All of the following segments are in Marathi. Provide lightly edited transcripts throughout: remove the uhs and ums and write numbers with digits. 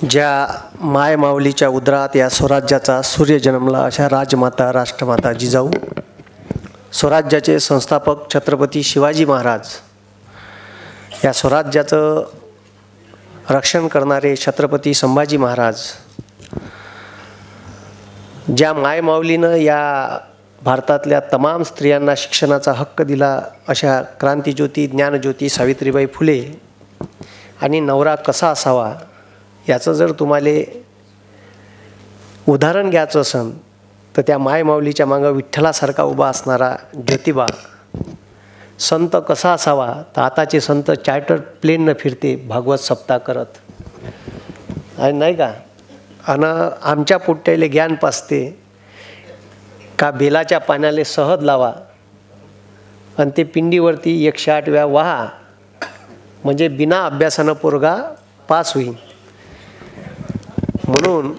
ज्या माय माऊलीच्या उदरात या स्वराज्याचा सूर्य जन्मला अशा राजमाता राष्ट्रमाता जिजाऊ, स्वराज्याचे संस्थापक छत्रपती शिवाजी महाराज, या स्वराज्याचं रक्षण करणारे छत्रपती संभाजी महाराज, ज्या माय माऊलीनं या भारतातल्या तमाम स्त्रियांना शिक्षणाचा हक्क दिला अशा क्रांतिज्योती ज्ञानज्योती सावित्रीबाई फुले, आणि नवरा कसा असावा याचं जर तुम्हाला उदाहरण घ्यायचं असेल तर त्या माय माऊलीच्या मागं विठ्ठलासारखा उभा असणारा ज्योतिबा, संत कसा असावा तर आताचे संत चार्टर्ड प्लेन न फिरते भागवत सप्ताह करत आणि नाही का, आणि आमच्या पोट्याले ज्ञान पाजते का बेलाच्या पाण्याले सहज लावा आणि ते पिंडीवरती 108 वेळा वाहा म्हणजे बिना अभ्यासानं पोरगा पास होईल. म्हणून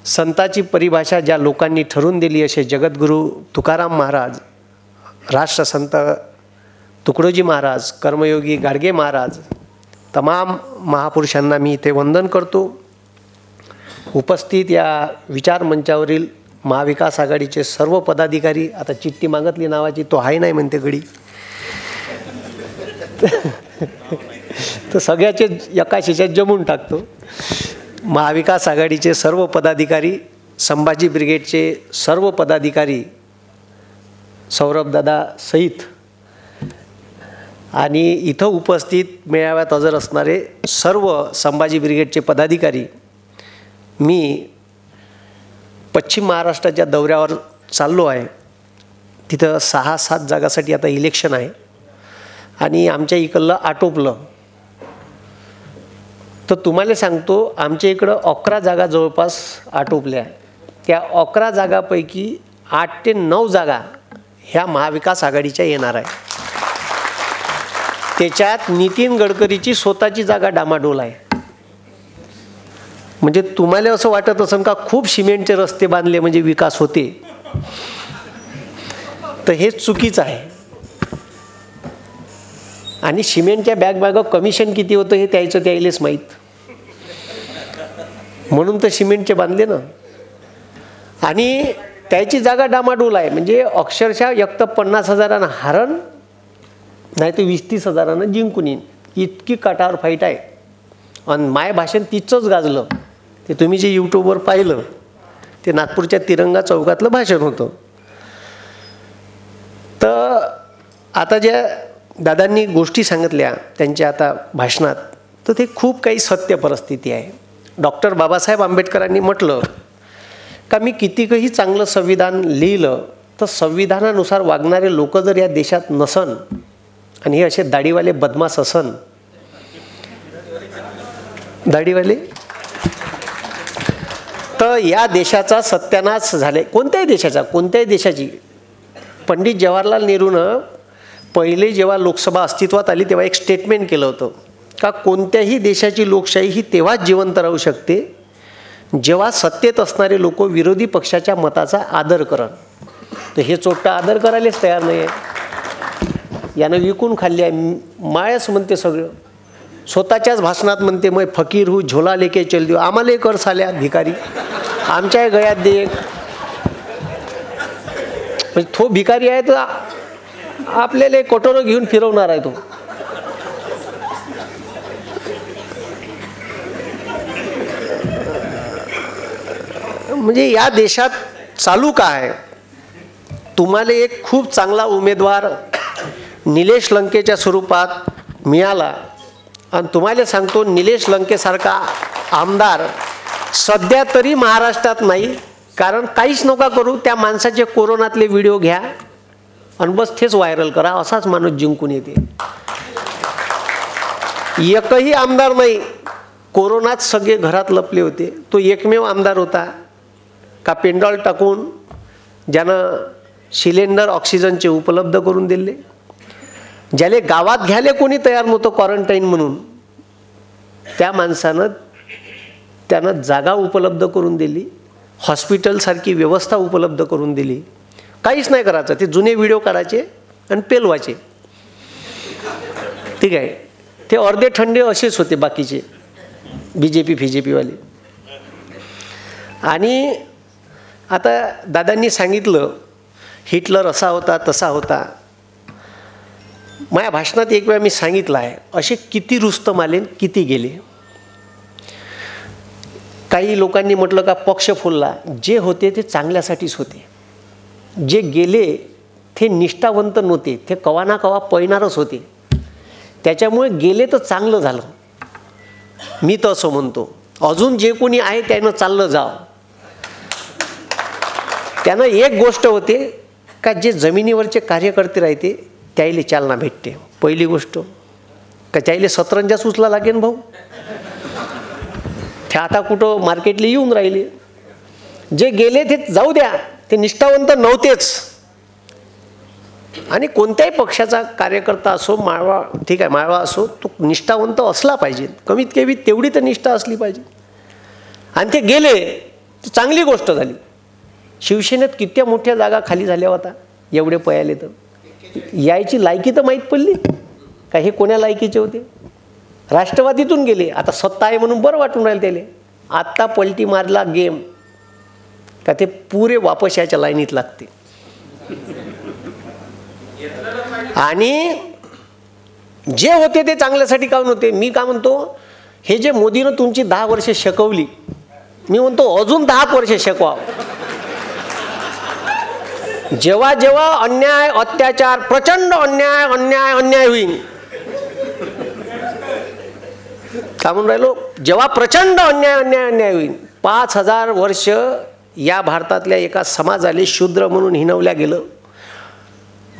संताची परिभाषा ज्या लोकांनी ठरवून दिली असे जगद्गुरू तुकाराम महाराज, राष्ट्रसंत तुकडोजी महाराज, कर्मयोगी गाडगे महाराज, तमाम महापुरुषांना मी इथे वंदन करतो. उपस्थित या विचार मंचावरील महाविकास आघाडीचे सर्व पदाधिकारी, आता चिठ्ठी मागितली नावाची तो आहे नाही म्हणते गडी तर सगळ्याचे एका शिशात जमून टाकतो. महाविकास आघाडीचे सर्व पदाधिकारी, संभाजी ब्रिगेडचे सर्व पदाधिकारी, सौरभदादा सहित आणि इथं उपस्थित मेळाव्यात हजर असणारे सर्व संभाजी ब्रिगेडचे पदाधिकारी, मी पश्चिम महाराष्ट्राच्या दौऱ्यावर चाललो आहे. तिथं 6-7 जागासाठी आता इलेक्शन आहे आणि आमच्या इकडलं आटोपलं तर तुम्हाला सांगतो आमच्या इकडं 11 जागा जवळपास आटोपल्या. त्या 11 जागापैकी 8 ते 9 जागा ह्या महाविकास आघाडीच्या येणार आहे. त्याच्यात नितीन गडकरीची स्वतःची जागा डामाडोल आहे. म्हणजे तुम्हाला असं वाटत असेल का खूप सिमेंटचे रस्ते बांधले म्हणजे विकास होते, तर हे चुकीचं आहे. आणि सिमेंटच्या बॅग कमिशन किती होतं हे त्यायलेच माहीत, म्हणून तर सिमेंटचे बांधले ना. आणि त्याची जागा डामाडोल आहे. म्हणजे अक्षरशः एक तर 50,000 हारण नाही तर 20-30 हजारानं जिंकून येईन, इतकी काटावर फाईट आहे. आणि माय भाषण तिचंच गाजलं ते तुम्ही जे यूट्यूबवर पाहिलं ते नागपूरच्या तिरंगा चौकातलं भाषण होतं. तर आता ज्या दादांनी गोष्टी सांगितल्या त्यांच्या आता भाषणात, तर ते खूप काही सत्य परिस्थिती आहे. डॉक्टर बाबासाहेब आंबेडकरांनी म्हटलं का मी कितीकही चांगलं संविधान लिहिलं तर संविधानानुसार वागणारे लोक जर या देशात नसन आणि हे असे दाढीवाले बदमाश असन, दाढीवाले, तर या देशाचा सत्यानाश झाले. कोणत्याही देशाची. पंडित जवाहरलाल नेहरूनं पहिले जेव्हा लोकसभा अस्तित्वात आली तेव्हा एक स्टेटमेंट केलं होतं का कोणत्याही देशाची लोकशाही ही तेव्हाच जिवंत राहू शकते जेव्हा सत्तेत असणारे लोक विरोधी पक्षाच्या मताचा आदर करन. तर हे चोट्टा आदर करायलाच तयार नाही आहे. यानं विकून खाल्ली आहे. मायच म्हणते सगळं. स्वतःच्याच भाषणात म्हणते मैं फकीर हूँ झोला लेके चल दियो. आम्हाला कर साल्या भिकारी, आमच्या गळ्यात दे एक. म्हणजे तो भिकारी आहे तर आपल्याला कटोरं घेऊन फिरवणार आहे तो. म्हणजे या देशात चालू काय, तुम्हाला एक खूप चांगला उमेदवार निलेश लंकेच्या स्वरूपात मिळाला आणि तुम्हाला सांगतो निलेश लंकेसारखा आमदार सध्या तरी महाराष्ट्रात नाही. कारण काहीच नका करू, त्या माणसाचे कोरोनातले व्हिडिओ घ्या आणि बस तेच व्हायरल करा, असाच माणूस जिंकून येते. एकही आमदार नाही. कोरोनात सगळे घरात लपले होते. तो एकमेव आमदार होता का पेंडॉल टाकून ज्यानं सिलेंडर ऑक्सिजनचे उपलब्ध करून दिले, ज्याले गावात घ्यायला कोणी तयार नव्हतं क्वारंटाईन म्हणून, त्या माणसानं त्यानं जागा उपलब्ध करून दिली, हॉस्पिटलसारखी व्यवस्था उपलब्ध करून दिली. काहीच नाही करायचं. ते जुने व्हिडिओ काढायचे आणि पेलवायचे. ठीक आहे. ते अर्धे ठंडे असेच होते बाकीचे. BJP वाले. आणि आता दादांनी सांगितलं हिटलर असा होता तसा होता. माझ्या भाषणात एक वेळा मी सांगितलं आहे, असे किती रुस्तम आले किती गेले. काही लोकांनी म्हटलं का पक्ष फुलला. जे होते ते चांगल्यासाठीच होते. जे गेले ते निष्ठावंत नव्हते, ते कवा ना कवा पळणारच होते. त्याच्यामुळे गेले तर चांगलं झालं, मी तर असं म्हणतो. अजून जे कोणी आहे त्यानं चाललं जावं. त्यानं एक गोष्ट होते का जे जमिनीवरचे कार्यकर्ते राहते त्याईले चालना भेटते. पहिली गोष्ट का त्याईले सतरंजा सुचला लागेल भाऊ. ते आता कुठं मार्केटला येऊन राहिले. जे गेले ते जाऊ द्या, ते निष्ठावंत नव्हतेच. आणि कोणत्याही पक्षाचा कार्यकर्ता असो, माळवा ठीक आहे माळवा असो, तो निष्ठावंत असला पाहिजे. कमीत कमी तेवढी तर निष्ठा असली पाहिजे. आणि ते गेले तर चांगली गोष्ट झाली. शिवसेनेत किती मोठ्या जागा खाली झाल्या होता, एवढे पयाले तर यायची लायकी तर माहीत पडली का हे कोण्या लायकीचे होते. राष्ट्रवादीतून गेले, आता सत्ता आहे म्हणून बरं वाटून राहील त्याले. आत्ता पलटी मारला गेम का ते पुरे वापस याच्या लाईनीत लागते. आणि जे होते ते चांगल्यासाठी काऊन होते. मी का म्हणतो, हे जे मोदीनं तुमची 10 वर्षे शिकवली, मी म्हणतो अजून 10 वर्षे शिकवा. जेव्हा जेव्हा अन्याय अत्याचार प्रचंड अन्याय अन्याय अन्याय होईल, का म्हणून राहिलो, जेव्हा प्रचंड अन्याय अन्याय अन्याय होईल, 5000 वर्ष या भारतातल्या एका समाजाला शूद्र म्हणून हिणवल्या गेलं.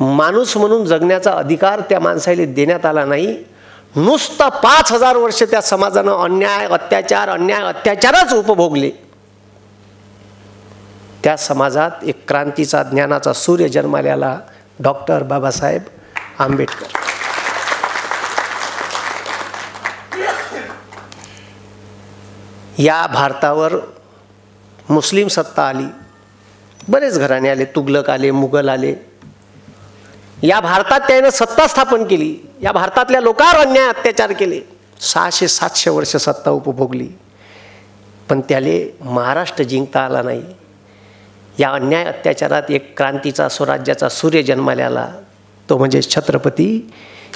माणूस म्हणून जगण्याचा अधिकार त्या माणसाला देण्यात आला नाही. नुसतं 5000 वर्ष त्या समाजानं अन्याय अत्याचारच उपभोगले. त्या समाजात एक क्रांतीचा ज्ञानाचा सूर्य जन्माला, डॉक्टर बाबासाहेब आंबेडकर. या भारतावर मुस्लिम सत्ता आली, बरेच घराणे आले, तुगलक आले, मुघल आले. या भारतात त्याने सत्ता स्थापन केली. या भारतातल्या लोकांवर अन्याय अत्याचार केले. 600-700 वर्ष सत्ता उपभोगली, पण त्याले महाराष्ट्र जिंकता आला नाही. या अन्याय अत्याचारात एक क्रांतीचा स्वराज्याचा सूर्य जन्माला आला, तो म्हणजे छत्रपती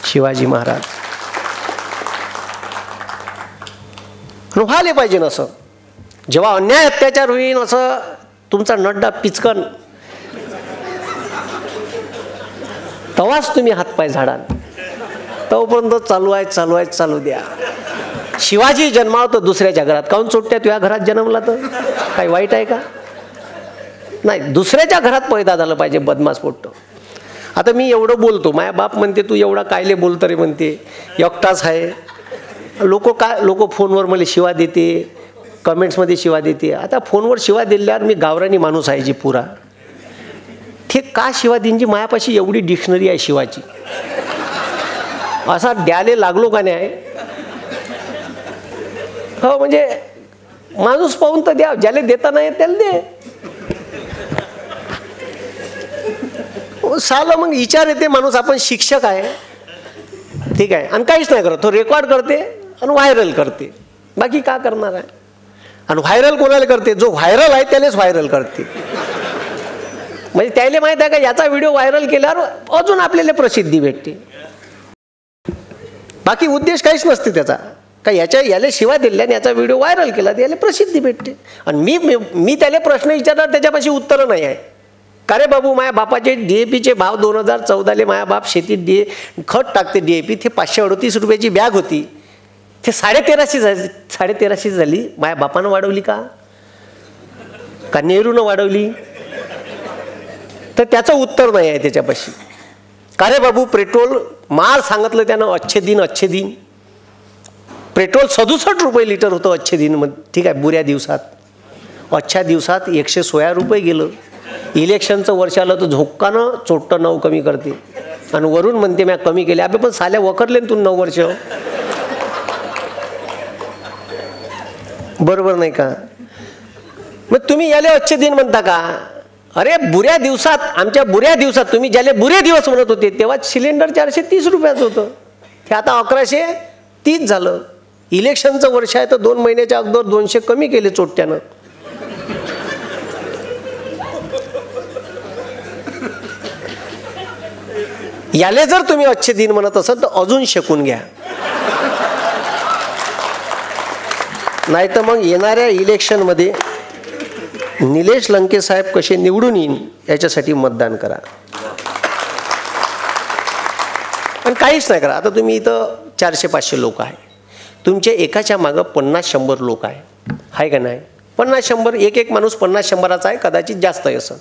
शिवाजी महाराज. व्हायला पाहिजे ना असं. जेव्हा अन्याय अत्याचार होईल असं तुमचा नड्डा पिचकन, तेव्हाच तुम्ही हातपाय झाडाल. तोपर्यंत चालू द्या. शिवाजी जन्मावतो दुसऱ्याच्या घरात, काऊन चोट्या तुझ्या घरात जन्मला तर काही वाईट आहे का. नाही, दुसऱ्याच्या घरात पैदा झालं पाहिजे बदमाश पोट्ट. आता मी एवढं बोलतो, माझ्या बाप म्हणते तू एवढा कायले बोलतो रे म्हणते, एकटाच आहे. लोक फोनवर मला शिवा देते, कमेंट्समध्ये शिवा देते. आता फोनवर शिवा दिल्यावर मी गावरानी माणूस आहे जी पुरा, ते का शिवा देईनची. मायापाशी एवढी डिक्शनरी आहे शिवाची, असा द्याले लागलो का नाही. हो म्हणजे माणूस पाहून तर द्या, ज्याला देता नाही त्याला दे. साला मग विचार येते माणूस, आपण शिक्षक आहे ठीक आहे, आणि काहीच नाही करत, तो रेकॉर्ड करते आणि व्हायरल करते, बाकी का करणार आहे. आणि व्हायरल कोणाला करते, जो व्हायरल आहे त्यालाच व्हायरल करते. म्हणजे त्याला माहित आहे का याचा व्हिडिओ व्हायरल केल्यावर अजून आपल्याला प्रसिद्धी भेटते, बाकी उद्देश काहीच नसते त्याचा. का याला शिवाय दिल्याने याचा व्हिडिओ व्हायरल केला तर याला प्रसिद्धी भेटते. आणि मी त्याला प्रश्न विचारणार, त्याच्यापाशी उत्तरं नाही आहे. का रे बाबू, माझ्या बापाचे DAPचे भाव 2014 माझ्या बाप शेतीत खत टाकते DAP, ते 538 रुपयाची बॅग होती, ते 1350 झाली. माझ्या बापानं वाढवली का नेहरूनं वाढवली, तर त्याचं उत्तर नाही आहे त्याच्यापाशी. का रे बाबू, पेट्रोल मार सांगितलं त्यानं, अच्छे दिन पेट्रोल 67 रुपये लिटर होतं अच्छे दिन मध्ये, ठीक आहे, बुऱ्या दिवसात. अच्छा दिवसात 116 रुपये गेलं. इलेक्शनचं वर्ष आलं तर झोक्कानं चोट्ट 9 कमी करते, आणि वरून म्हणते म्या कमी केले. अबे पण साल्या वखरले तू 9 वर्ष, बरोबर नाही का. मग तुम्ही याले अच्छे दिन म्हणता का. अरे बुऱ्या दिवसात, आमच्या बुऱ्या दिवसात, तुम्ही ज्याले बुरे दिवस म्हणत होते तेव्हा सिलेंडर 430 रुपयाचं होतं, ते आता 1130 झालं. इलेक्शनचं वर्ष आहे तर 2 महिन्याच्या अगोदर 200 कमी केले चोट्ट्यानं. याले जर तुम्ही अच्छे दिन म्हणत असाल तर अजून शिकून घ्या, नाही तर मग येणाऱ्या इलेक्शनमध्ये निलेश लंके साहेब कसे निवडून येईन याच्यासाठी मतदान करा. पण काहीच नाही करा. आता तुम्ही इथं 400-500 लोक आहे, तुमच्या एकाच्या मागं 50-100 लोक आहे का नाही? 50-100 एक माणूस 50-100चा आहे, कदाचित जास्त आहे. असं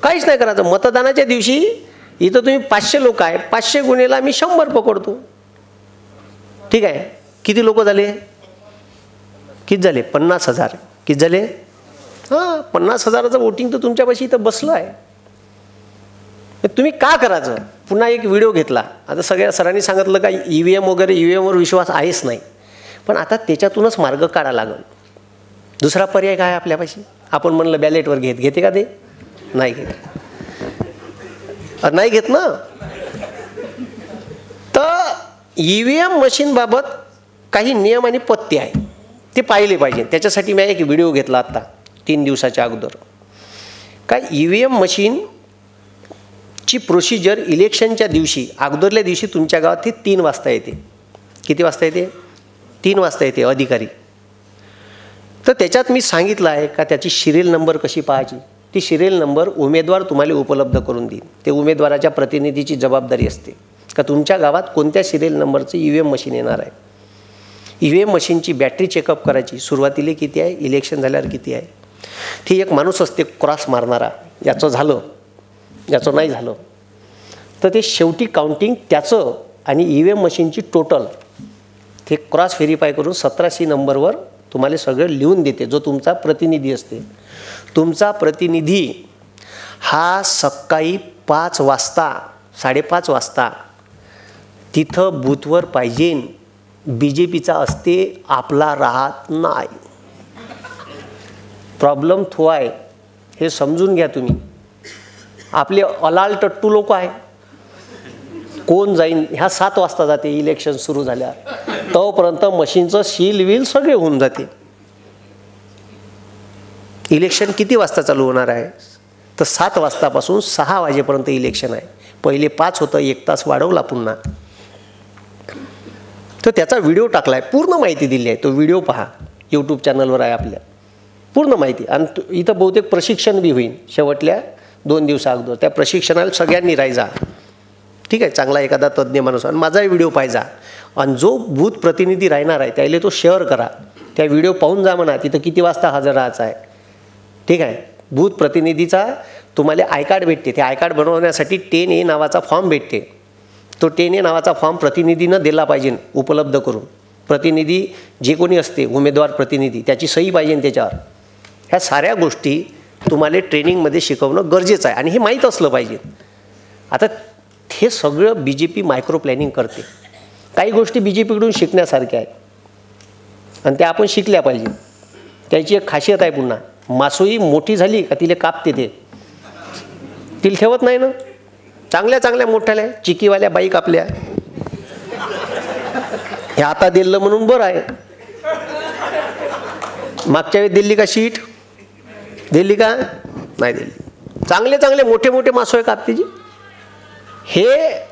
काहीच नाही करायचं. मतदानाच्या दिवशी इथं तुम्ही 500 लोक आहे, 500 गुणेला मी 100 पकडतो. ठीक आहे, किती लोक झाले? किती झाले? 50,000. किती झाले? हां, 50,000चं वोटिंग तर तुमच्यापाशी इथं बसलं आहे. तुम्ही का करायचं? पुन्हा एक व्हिडिओ घेतला. आता सगळ्या सरांनी सांगितलं का EVM वगैरे, EVMवर विश्वास आहेच नाही, पण आता त्याच्यातूनच मार्ग काढा लागेल. दुसरा पर्याय काय आपल्यापाशी? आपण म्हणलं बॅलेटवर घेते का? ते नाही घेत, नाही घेत ना. तर EVM मशीनबाबत काही नियम आणि पत्ते आहे, ते पाहिले पाहिजे. त्याच्यासाठी मी एक व्हिडिओ घेतला आता 3 दिवसाच्या अगोदर. काय EVM मशीनची प्रोसिजर इलेक्शनच्या दिवशी, अगोदरल्या दिवशी तुमच्या गावात ती 3 वाजता येते. किती वाजता येते? 3 वाजता येते अधिकारी. तर त्याच्यात मी सांगितलं आहे का त्याची सिरियल नंबर कशी पाहायची. ती सिरियल नंबर उमेदवार तुम्हाला उपलब्ध करून देईल. ते उमेदवाराच्या प्रतिनिधीची जबाबदारी असते का तुमच्या गावात कोणत्या सिरियल नंबरचं EVM मशीन येणार आहे. EVM मशीनची बॅटरी चेकअप करायची. सुरुवातीला किती आहे, इलेक्शन झाल्यावर किती आहे. ती एक माणूस असते क्रॉस मारणारा, याचं झालं याचं नाही झालं तर ते शेवटी काउंटिंग त्याचं आणि EVM मशीनची टोटल ते क्रॉस व्हेरीफाय करून 17C नंबरवर तुम्हाला सगळं लिहून देते. जो तुमचा प्रतिनिधी असते, तुमचा प्रतिनिधी हा सकाळी 5 वाजता 5:30 वाजता तिथं बूथवर पाहिजे. BJPचा असते, आपला राहत नाही. प्रॉब्लेम तो आहे, हे समजून घ्या तुम्ही. आपले अलाल टट्टू लोक आहे, कोण जाईन ह्या 7 वाजता जाते. इलेक्शन सुरू झाल्यावर तोपर्यंत मशीनचं सील व्हील सगळे होऊन जाते. इलेक्शन किती वाजता चालू होणार आहे? तर 7 वाजतापासून 6 वाजेपर्यंत इलेक्शन आहे. पहिले 5 होतं, 1 तास वाढवला पुन्हा. तर त्याचा व्हिडिओ टाकला आहे, पूर्ण माहिती दिली आहे. तो व्हिडिओ पहा, यूट्यूब चॅनलवर आहे आपल्या, पूर्ण माहिती. आणि इथं बहुतेक प्रशिक्षण बी होईल शेवटल्या 2 दिवसा अगोदर. त्या प्रशिक्षणाला सगळ्यांनी राहायचा. ठीक आहे, चांगला एखादा तज्ज्ञ माणूस. आणि माझाही व्हिडिओ पाहिजा. आणि जो बूथ प्रतिनिधी राहणार आहे त्याला तो शेअर करा. त्या व्हिडिओ पाहून जा म्हणा तिथं किती वाजता हजर राहायचं आहे. ठीक आहे, बूथ प्रतिनिधीचा तुम्हाला आय कार्ड भेटते. ते आय कार्ड बनवण्यासाठी 10A नावाचा फॉर्म भेटते. तो 10A नावाचा फॉर्म प्रतिनिधीनं दिला पाहिजे उपलब्ध करून. प्रतिनिधी जे कोणी असते, उमेदवार प्रतिनिधी, त्याची सही पाहिजे त्याच्यावर. ह्या साऱ्या गोष्टी तुम्हाला ट्रेनिंगमध्ये शिकवणं गरजेचं आहे आणि हे माहीत असलं पाहिजे. आता हे सगळं BJP मायक्रो प्लॅनिंग करते. काही गोष्टी BJPकडून शिकण्यासारख्या आहेत आणि त्या आपण शिकल्या पाहिजे. त्याची एक खासियत आहे. पुन्हा मासोई मोठी झाली का तिला कापते, ते तिला ठेवत नाही ना. चांगल्या चांगल्या मोठ्याल्या चिकीवाल्या बाईक आपल्या हे आता दिलं म्हणून बरं आहे. मागच्या वेळी दिल्ली का शीट दिल्ली का नाही दिल्ली. चांगले चांगले मोठे मोठे मासोळे कापते जी. हे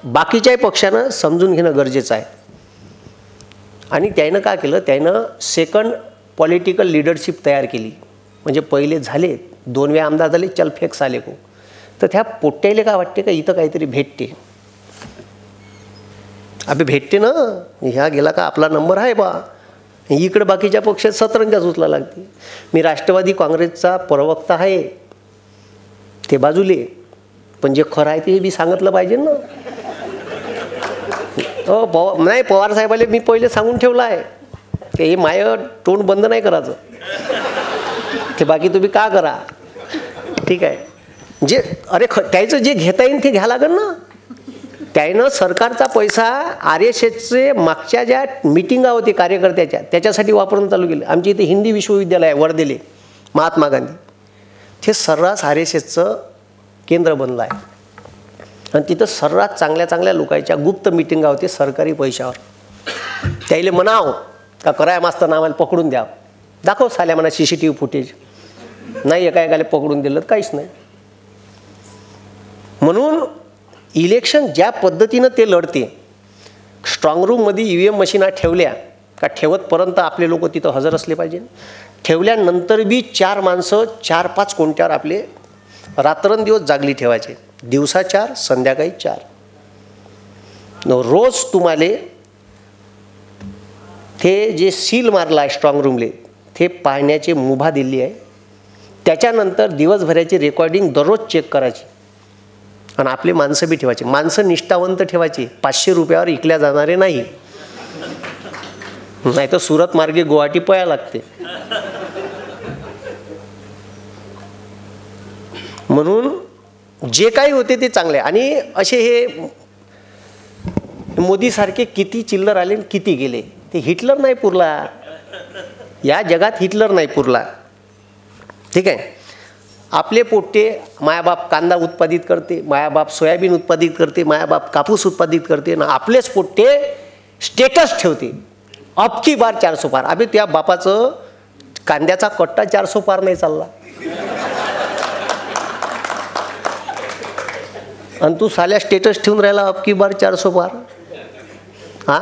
बाकीच्याही पक्षानं समजून घेणं गरजेचं आहे. आणि त्यानं काय केलं, त्यानं सेकंड पॉलिटिकल लिडरशिप तयार केली. म्हणजे पहिले झाले 2 वेळा आमदार झाले, चल फेक साले को. तर त्या पोट्ट्याला काय वाटते का इथं काहीतरी भेटते. अबे भेटते ना, ह्या गेला का आपला नंबर आहे बा. इकडं बाकीच्या पक्षात सतरंजाच उचला लागते. मी राष्ट्रवादी काँग्रेसचा प्रवक्ता आहे ते बाजूले, पण जे खरं आहे ते बी सांगितलं पाहिजे ना. नाही, पवार साहेबाला मी पहिले सांगून ठेवलं आहे की हे माय तोंड बंद नाही करायचं. ते बाकी तुम्ही का करा. ठीक आहे, जे अरे त्याचं जे घेता येईल ते घ्या लागेल ना. त्यानं सरकारचा पैसा RSSचे मागच्या ज्या मिटिंगा होती कार्यकर्त्याच्या त्याच्यासाठी वापरून चालू केलं. आमच्या इथे हिंदी विश्वविद्यालय आहे वर्धेले, महात्मा गांधी. ते सर्रास RSSचं केंद्र बनलं आहे आणि तिथं सर्रास चांगल्या चांगल्या लोकांच्या गुप्त मिटिंगा होते सरकारी पैशावर. त्याला म्हणाव का करायम असताना आम्हाला पकडून द्या, दाखव साल्या म्हणा CCTV फुटेज. नाही एका एकाला पकडून दिलं काहीच नाही. म्हणून इलेक्शन ज्या पद्धतीनं ते लढते, स्ट्रॉंग रूममध्ये EVM मशीना ठेवल्या का ठेवतपर्यंत आपले लोक तिथं हजर असले पाहिजे. ठेवल्यानंतर बी 4 माणसं 4-5 कोणत्यावर आपले रात्रंदिवस जागली ठेवायचे. दिवसा 4, संध्याकाळी 4. रोज तुम्हाला ते जे सील मारला आहे स्ट्रॉंग रूमले ते पाहण्याची मुभा दिली आहे. त्याच्यानंतर दिवसभराची रेकॉर्डिंग दररोज चेक करायची आणि आपले माणसं बी ठेवायचे. माणसं निष्ठावंत ठेवायची, 500 रुपयावर इकल्या जाणारे नाही, नाही तर सुरत मार्गे गुवाहाटी पळायला लागते. म्हणून जे काही होते ते चांगले. आणि असे हे मोदीसारखे किती चिल्लर आले किती गेले, ते हिटलर नाही पुरला या जगात, हिटलर नाही पुरला. ठीक आहे. आपले पोट्टे मायाबाप कांदा उत्पादित करते, मायाबाप सोयाबीन उत्पादित करते, मायाबाप कापूस उत्पादित करते ना, आपलेच पोट्टे स्टेटस ठेवते अबकी बार 400 पार. अबे त्या बापाचं कांद्याचा कट्टा 400 पार नाही चालला आणि तू साल्या स्टेटस ठेवून राहिला अबकी बार 400 पार. हा,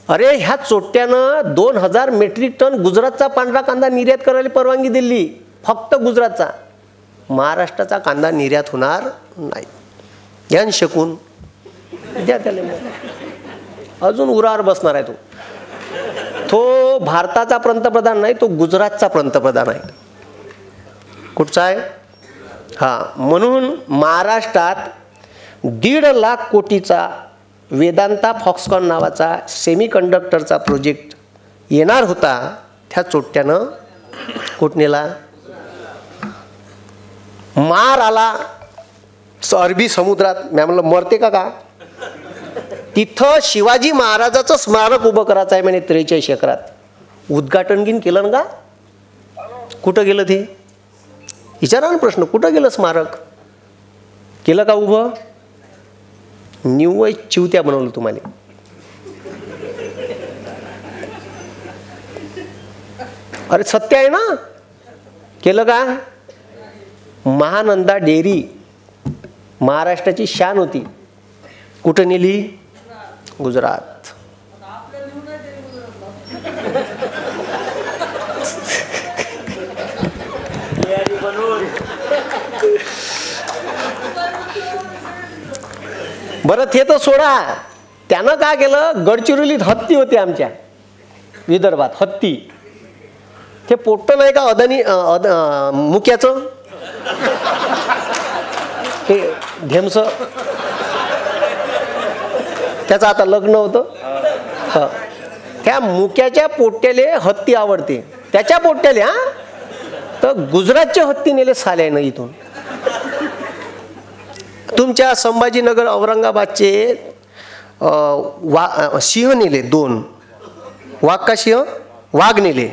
अरे ह्या चोट्यानं 2000 मेट्रिक टन गुजरातचा पांढरा कांदा निर्यात करायला परवानगी दिली, फक्त गुजरातचा. महाराष्ट्राचा कांदा निर्यात होणार नाही. ध्यान शकून द्या त्याला, अजून उरावर बसणार आहे तो. तो भारताचा पंतप्रधान नाही, तो गुजरातचा पंतप्रधान आहे. कुठचा आहे? हा, म्हणून महाराष्ट्रात 1.5 लाख कोटीचा वेदांता फॉक्सकॉन नावाचा सेमीकंडक्टरचा प्रोजेक्ट येणार होता. त्या चोट्यानं कुठनेला मार आला अरबी समुद्रात. मी म्हणलं मरते का तिथं शिवाजी महाराजाचं स्मारक उभं करायचं आहे म्हणे 43 एकरात. उद्घाटन गिन केलं ना का? कुठं गेलं ते विचारा ना प्रश्न. कुठं गेलं स्मारक? केलं का उभं? निव्वळ चिवत्या बनवलं तुम्हाला. अरे सत्य आहे ना. केलं का? महानंदा डेअरी महाराष्ट्राची शान होती, कुठं नेली? गुजरात. बरं ते तर सोडा, त्यानं काय केलं? गडचिरोलीत हत्ती होते आमच्या विदर्भात, हत्ती. ते पोट्ट नाही का अदानी मुक्याचं, ते धेमस, त्याचं आता लग्न होतं. त्या मुक्याच्या पोट्ट्याले हत्ती आवडते, त्याच्या पोट्ट्याले. हा, तर गुजरातचे हत्ती नेले साल्यानं इथून. तुमच्या संभाजीनगर औरंगाबादचे सिंह नेले 2. वाघ का सिंह? वाघ नेले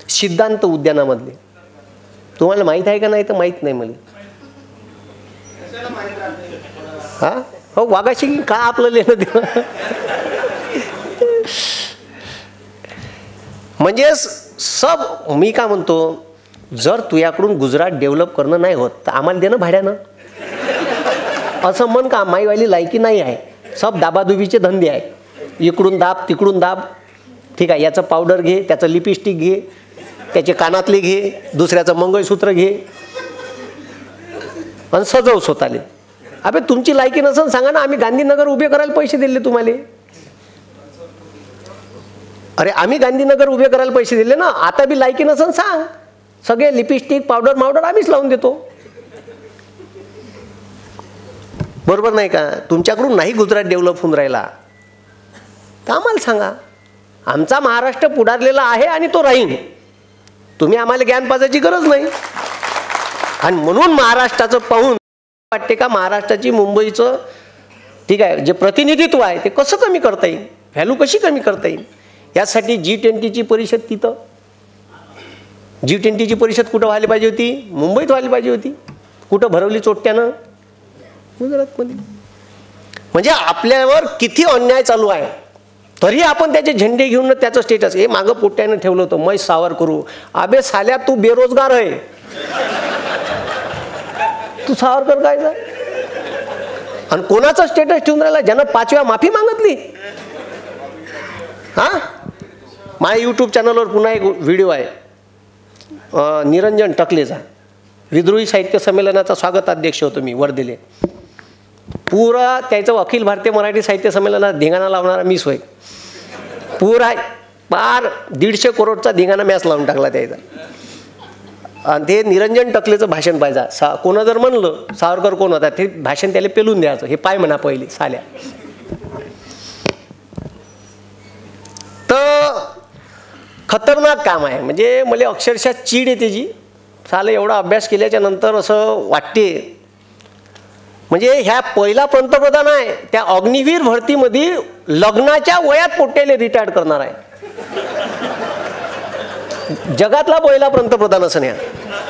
सिद्धांत उद्यानामधले. तुम्हाला माहित आहे का नाही? तर माहित नाही मला. हा, हो, वाघाशी का आपलं लेणं देणं? म्हणजे सब मी का म्हणतो, जर तुझ्याकडून गुजरात डेव्हलप करणं नाही होत तर आम्हाला देणं भाड्यानं असं म्हण का? माईवाली लायकी नाही आहे. सब दाबादुबीचे धंदे आहे, इकडून दाब तिकडून दाब. ठीक आहे, याचं पावडर घे, त्याचं लिपस्टिक घे, त्याचे कानातले घे, दुसऱ्याचं मंगळसूत्र घे आणि सजव स्वतःले. अबे तुमची लायकी नसेल सांगा ना, आम्ही गांधीनगर उभे करायला पैसे दिले तुम्हाला. अरे आम्ही गांधीनगर उभे करायला पैसे दिले ना, आता बी लायकी नसेल सांग. सगळे लिपस्टिक पावडर मावडर आम्हीच लावून देतो. बरोबर नाही का? तुमच्याकडून नाही गुजरात डेव्हलप होऊन राहिला तर आम्हाला सांगा. आमचा महाराष्ट्र पुढारलेला आहे आणि तो राहील. तुम्ही आम्हाला ज्ञान पाजायची गरज नाही. आणि म्हणून महाराष्ट्राचं पाहून वाटते का महाराष्ट्राची मुंबईचं ठीक आहे जे प्रतिनिधित्व आहे ते कसं कमी करता येईल, व्हॅल्यू कशी कमी करता येईल. यासाठी G20ची परिषद तिथं, G20ची परिषद कुठं व्हायला पाहिजे होती? मुंबईत व्हायला पाहिजे होती. कुठं भरवली चोट्यानं? गुजरातमध्ये. म्हणजे आपल्यावर किती अन्याय चालू आहे तरी आपण त्याचे झेंडे घेऊन त्याचं स्टेटस हे मागं पोट्यानं ठेवलं होतं, मै सावर करू. अबे साल्या तू बेरोजगार आहे, तू सावरकर काय जा. आणि कोणाचं स्टेटस ठेवून राहिला, ज्यानं 5 वेळा माफी मागितली. हा, माझ्या यूट्यूब चॅनलवर पुन्हा एक व्हिडिओ आहे निरंजन टकलेचा. विद्रोही साहित्य संमेलनाचा स्वागताध्यक्ष होतो मी वर्धेले. पुरा त्याचं अखिल भारतीय मराठी साहित्य संमेलनात धिंगाणा लावणारा मीच होय. पुरा पार 150 करोडचा धिंगाणा मॅच लावून टाकला त्याचा. आणि ते निरंजन टकलेचं भाषण पाहिजे. कोणं जर म्हणलं सावरकर कोण होता, ते भाषण त्याला पेलून द्यायचं. हे पाय म्हणा पहिले साल्या. तर खतरनाक काम आहे. म्हणजे मला अक्षरशः चीड येते जी. साले एवढा अभ्यास केल्याच्या नंतर असं वाटते, म्हणजे ह्या पहिला पंतप्रधान आहे त्या अग्निवीर भरतीमध्ये लग्नाच्या वयात पोट्याले रिटायर्ड करणार आहे. जगातला पहिला पंतप्रधान असं नाही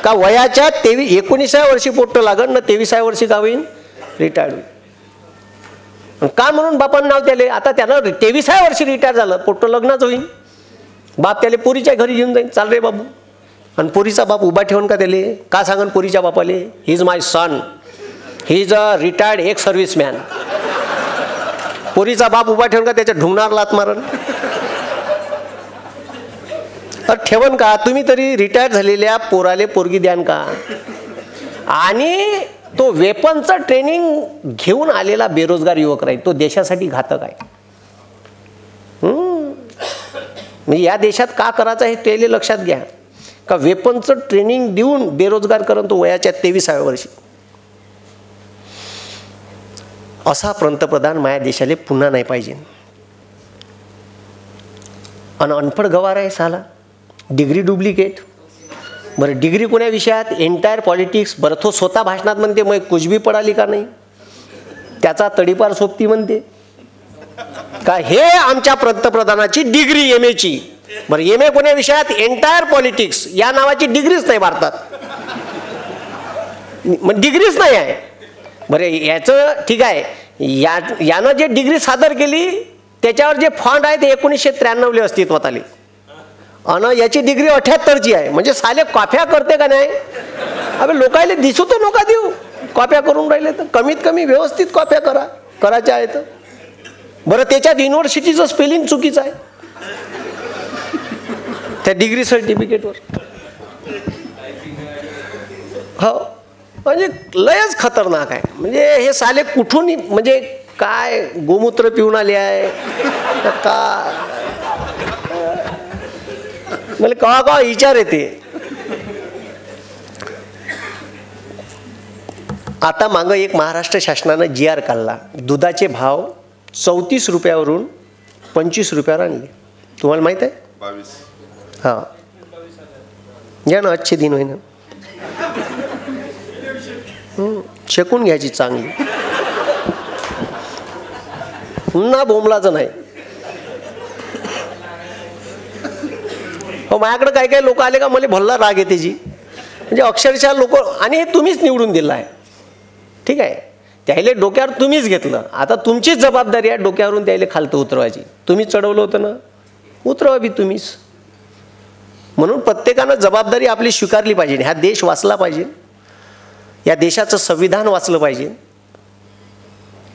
का वयाच्या 19व्या वर्षी पोट्ट लागण ना 23व्या वर्षी का होईन रिटायर्ड होईल. का म्हणून बापानं नाव त्याले. आता त्यानं 23व्या वर्षी रिटायर झालं, पोट्ट लग्नाच होईल. बाप त्याला पोरीच्या घरी घेऊन जाईन, चाल रे बाबू. आणि पोरीचा बाप उभा ठेवून का त्याले का सांगन पोरीच्या बापाले, he is my son, he is a retired ex serviceman. पोरीचा बाप उभा ठेवून का त्याच्या ढुंगणार लात मारण. तर ठेवन का तुम्ही तरी रिटायर झालेल्या पोराले पोरगी द्यान का. आणि तो वेपनचं ट्रेनिंग घेऊन आलेला बेरोजगार युवक राहील, तो देशासाठी घातक आहे. म्हणजे या देशात का करायचं हे त्याला लक्षात घ्या. का वेपनचं ट्रेनिंग देऊन बेरोजगार करून तो वयाच्या 23व्या वर्षी. असा पंतप्रधान माझ्या देशाला पुन्हा नाही पाहिजे. आणि अनपढ गवार आहे साला, डिग्री डुप्लिकेट. बरं डिग्री कोण्या विषयात, एंटायर पॉलिटिक्स. बरं तो स्वतः भाषणात म्हणते मग कुछ भी पडा लिखा नाही, त्याचा तडीपार सोबती म्हणते का हे आमच्या पंतप्रधानाची डिग्री एम एची. बरं एम ए कोण्या विषयात, एंटायर पॉलिटिक्स. या नावाची डिग्रीच नाही भारतात, मग डिग्रीच नाही आहे. बरं याचं ठीक आहे, यानं जे डिग्री सादर केली त्याच्यावर जे फंड आहे ते 1993 अस्तित्वात आले. आणि याची डिग्री 78ची आहे. म्हणजे साले कॉप्या करते का नाही. अबे लोकायले दिसू तर नका देऊ कॉप्या करून राहिले तर. कमीत कमी व्यवस्थित कॉप्या करायच्या आहेत. बरं त्याच्यात युनिव्हर्सिटीचं स्पेलिंग चुकीचं आहे त्या डिग्री सर्टिफिकेटवर. हो म्हणजे लयच खतरनाक आहे. म्हणजे हे साले कुठून, म्हणजे काय गोमूत्र पिऊन आले आहे का. मला कवा कवा विचार येते. आता मागं एक महाराष्ट्र शासनानं GR काढला, दुधाचे भाव 34 रुपयावरून 25 रुपयावर आणले. तुम्हाला माहित आहे. 22. हा घ्या ना, अच्छे दिन होईना. शेकून घ्यायची चांगली, पुन्हा बोंबलाचं नाही. हो माझ्याकडे काही काही लोक आले का मला भल्ला राग येते जी. म्हणजे अक्षरशः लोक, आणि हे तुम्हीच निवडून दिलं आहे ठीक आहे, त्याला डोक्यावर तुम्हीच घेतलं. आता तुमचीच जबाबदारी आहे डोक्यावरून त्याला खालतं उतरवायची. तुम्हीच चढवलं होतं ना, उतरवा बी तुम्हीच. म्हणून प्रत्येकानं जबाबदारी आपली स्वीकारली पाहिजे. हा देश वाचला पाहिजे, या देशाचं संविधान वाचलं पाहिजे.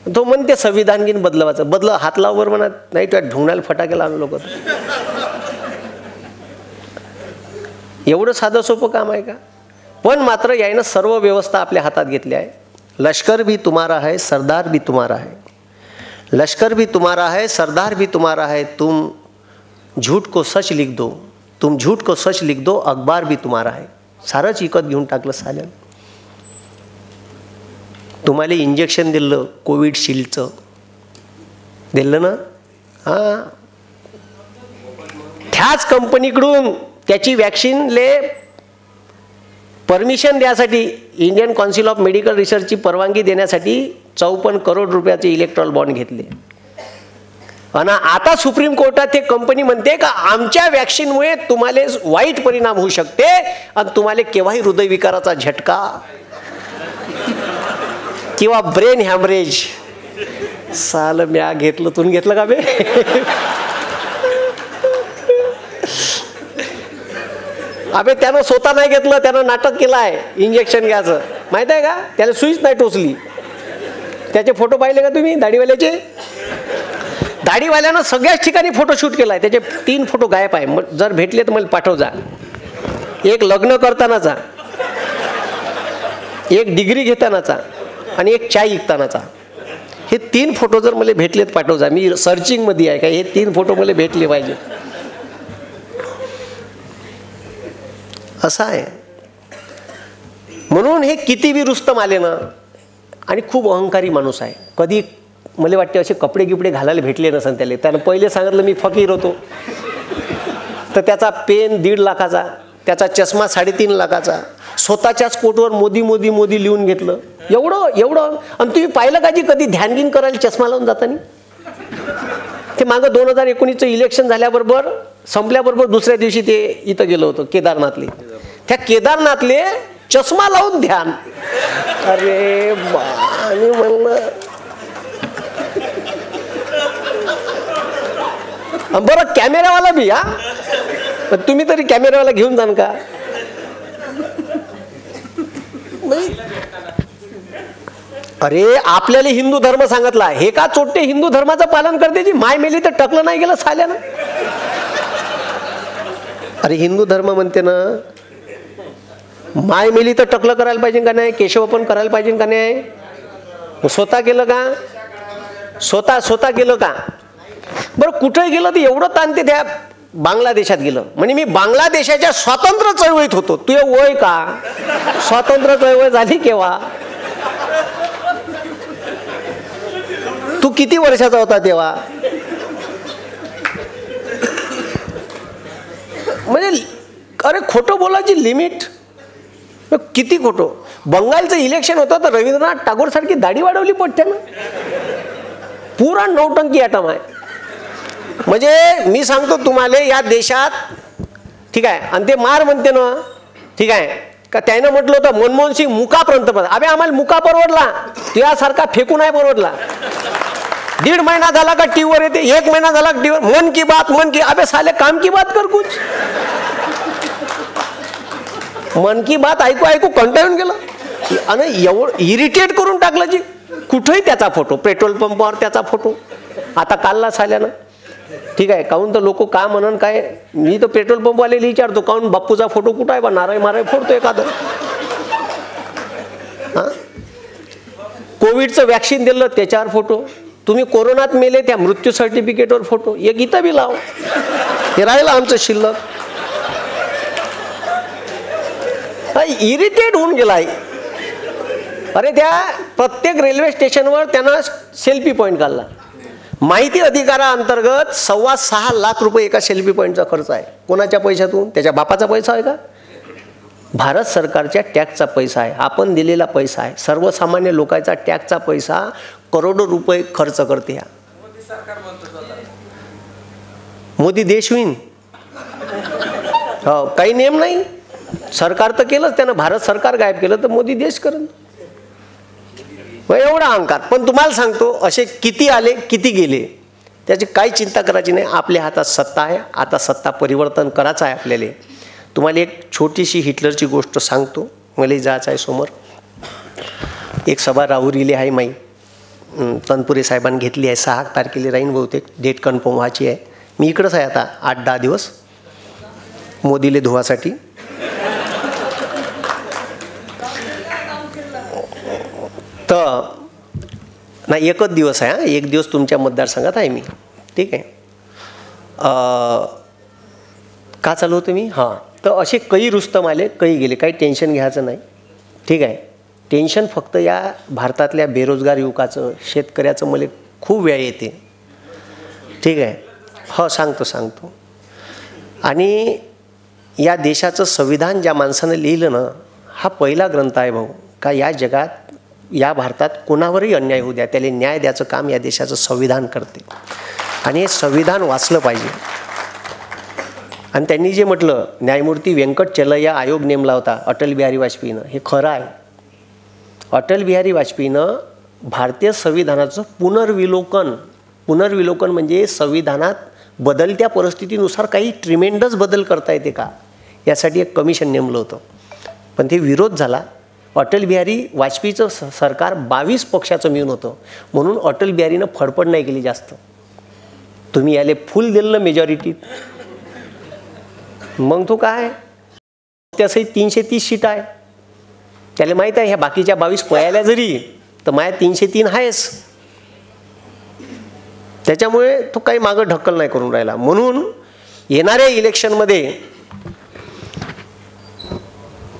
तो म्हणते संविधान घेऊन बदलवायचं, बदल हात लाववर म्हणत नाही तुझ्या ढुंगणाला फटाके लावून लोक. एवढं साधं सोपं काम आहे का. पण मात्र यानं सर्व व्यवस्था आपल्या हातात घेतली आहे. लष्कर भी तुम्हारा है, सरदार भी तुम्हारा है. लष्कर भी तुम्हारा है, सरदार भी तुम्हारा है. तुम झूठ को सच लिख दो, तुम झूठ को सच लिख दो, अखबार भी तुम्हारा है. सारंच विकत घेऊन टाकलं साल्यानं. तुम्हाला इंजेक्शन दिलं कोविडशिल्डचं, दिलं ना. हां त्याच कंपनीकडून त्याची वॅक्सिनले परमिशन द्यासाठी इंडियन काउन्सिल ऑफ मेडिकल रिसर्चची परवानगी देण्यासाठी 54 करोड रुपयाचे इलेक्ट्रॉल बॉन्ड घेतले. आणि आता सुप्रीम कोर्टात ते कंपनी म्हणते का आमच्या वॅक्सिनमुळे तुम्हाला वाईट परिणाम होऊ शकते आणि तुम्हाला केव्हाही हृदयविकाराचा झटका किंवा ब्रेन हॅमरेज. साल म्या घेतलं, तुम्ही घेतलं का बे. अबे त्यानं स्वतः नाही घेतलं, त्यानं नाटक केलं आहे इंजेक्शन घ्यायचं, माहित आहे का? त्याला सुईच नाही टोचली. त्याचे फोटो पाहिले का तुम्ही दाढीवाल्याचे? दाढीवाल्यानं सगळ्याच ठिकाणी फोटोशूट केला आहे. त्याचे 3 फोटो गायब आहे. जर भेटले तर मला पाठव जा. एक लग्न करतानाचा, एक डिग्री घेतानाचा आणि एक चाय विकतानाचा. हे 3 फोटो जर मला भेटलेत पाठव जा. मी सर्चिंगमध्ये आहे का, हे 3 फोटो मला भेटले पाहिजे. असं आहे. म्हणून हे किती बी रुस्तम आले ना, आणि खूप अहंकारी माणूस आहे. कधी मला वाटते असे कपडे गिपडे घालायला भेटले नसन त्याला. त्यानं पहिले सांगितलं मी फकीर होतो, तर त्याचा पेन 1.5 लाखाचा, त्याचा चष्मा 3.5 लाखाचा, स्वतःच्याच कोटवर मोदी मोदी मोदी लिहून घेतलं. एवढं. आणि तुम्ही पाहिलं का जी कधी ध्यानगिन करायला चष्मा लावून जातानी? ते मागं 2019चं इलेक्शन झाल्याबरोबर संपल्याबरोबर दुसऱ्या दिवशी ते इथं गेलो होतो केदारनाथले. त्या केदारनाथले चष्मा लावून ध्यान. अरे आणि म्हणलं बरं कॅमेरावाला बी, हा तुम्ही तरी कॅमेरावाला घेऊन जाण का? अरे आपल्याला हिंदू धर्म सांगितला, हे का चोट्टे हिंदू धर्माचं पालन करते जी? माय मेली तर टकलं नाही गेलं साल्यानं. अरे हिंदू धर्म म्हणते ना, माय मेली तर टकलं करायला पाहिजे का नाही? केशव पण करायला पाहिजे का नाही? स्वतः केलं का? स्वतः केलं का? बरं कुठे गेलं तर एवढं ताणते. त्या बांगलादेशात गेलं म्हणजे मी बांगलादेशाच्या स्वातंत्र्य चळवळीत होतो. तुझे वय का? स्वातंत्र्य चळवळ झाली केव्हा? तू किती वर्षाचा होता तेव्हा? म्हणजे अरे खोटं बोलायची लिमिट किती खोटं. बंगालचं इलेक्शन होतं तर रवींद्रनाथ टागोर सारखी दाढी वाढवली पठ्ठ्यानं. पुरा नौटंकी ॲटम आहे. म्हणजे मी सांगतो तुम्हाला या देशात, ठीक आहे, आणि ते मार म्हणते ना, ठीक आहे का? त्यानं म्हटलं होतं मनमोहन सिंग मुका पंतप्रधान. अबे आम्हाला मुका परवडला, तुझ्यासारखा फेकू नाही परवडला. 1.5 महिना झाला का टीव्हीवर येते, 1 महिना झाला का टीव्हीवर मन की बात. अबे साले काम की बात कर कुछ. मन की बात ऐकू कंटाळून गेलं आणि एवढं इरिटेट करून टाकलं जी. कुठेही त्याचा फोटो, पेट्रोल पंपावर त्याचा फोटो. आता कालला साल्यानं, ठीक आहे, काहून तर लोक का म्हणून काय. मी तर पेट्रोल पंपवाल्याला विचारतो काहून बाप्पूचा फोटो कुठं आहे बा? नाराय फोडतो एखादं. हां, कोविडचं वॅक्सिन दिलं त्याच्यावर फोटो. तुम्ही कोरोनात मेले त्या मृत्यू सर्टिफिकेटवर फोटो. एक इथं बी लाव. हे राहिलं आमचं शिल्लक. इरिटेट होऊन गेला आहे. अरे त्या प्रत्येक रेल्वे स्टेशनवर त्यांना सेल्फी पॉईंट काढला. माहिती अधिकाराअंतर्गत 6.25 लाख रुपये एका सेल्फी पॉईंटचा खर्च आहे. कोणाच्या पैशातून? त्याच्या बापाचा पैसा आहे का? भारत सरकारच्या टॅक्सचा पैसा आहे. आपण दिलेला पैसा आहे. सर्वसामान्य लोकांचा टॅक्सचा पैसा करोडो रुपये खर्च करते. मोदी देश होईन? हो, काही नेम नाही. सरकार तर केलंच त्यानं. भारत सरकार गायब केलं तर मोदी देश करेल. एवढा अहंकार. पण तुम्हाला सांगतो असे किती आले किती गेले त्याची काही चिंता करायची नाही. आपल्या हातात सत्ता आहे. आता सत्ता परिवर्तन करायचं आहे आपल्याला. तुम्हाला एक छोटीशी हिटलरची गोष्ट सांगतो. मला जायचं आहे समोर. एक सभा राहुरीली आहे माई. तनपुरे साहेबांनी घेतली आहे. 6 तारखेला राहीन बहुतेक. डेट कन्फर्म व्हायची आहे. मी इकडंच आहे आता 8-10 दिवस मोदीले धुवासाठी. तर नाही, एकच दिवस आहे. हां, एक दिवस तुमच्या मतदारसंघात आहे मी. ठीक आहे. का चालू होतं मी? हां, तर असे काही रुस्तम आले, काही गेले. काही टेन्शन घ्यायचं नाही. ठीक आहे. टेन्शन फक्त या भारतातल्या बेरोजगार युवकाचं, शेतकऱ्याचं मला खूप वेळ येते. ठीक आहे. हो, सांगतो. आणि या देशाचं संविधान ज्या माणसानं लिहिलं ना, हा पहिला ग्रंथ आहे भाऊ. का या जगात, या भारतात कोणावरही अन्याय होऊ द्या, त्याला न्याय द्यायचं काम या देशाचं संविधान करते. आणि हे संविधान वाचलं पाहिजे. आणि त्यांनी जे म्हटलं, न्यायमूर्ती व्यंकट चलैया आयोग नेमला होता अटल बिहारी वाजपेयीनं, हे खरं आहे. अटल बिहारी वाजपेयीनं भारतीय संविधानाचं पुनर्विलोकन म्हणजे संविधानात बदलत्या परिस्थितीनुसार काही ट्रिमेंडस बदल करता येते का, यासाठी एक कमिशन नेमलं होतं, पण ते विरोध झाला. अटल बिहारी वाजपेयीचं सरकार 22 पक्षाचं मिळून होतं, म्हणून अटल बिहारीनं फडफड नाही केली जास्त. तुम्ही याले फुल दिलं मेजॉरिटीत, मग तो काय त्यासही 330 सीट आहे. त्याला माहीत आहे ह्या बाकीच्या 22 पळाल्या जरी तर माझ्या 303 आहेच. त्याच्यामुळे तो काही मागं ढक्कल नाही करून राहिला. म्हणून येणाऱ्या इलेक्शनमध्ये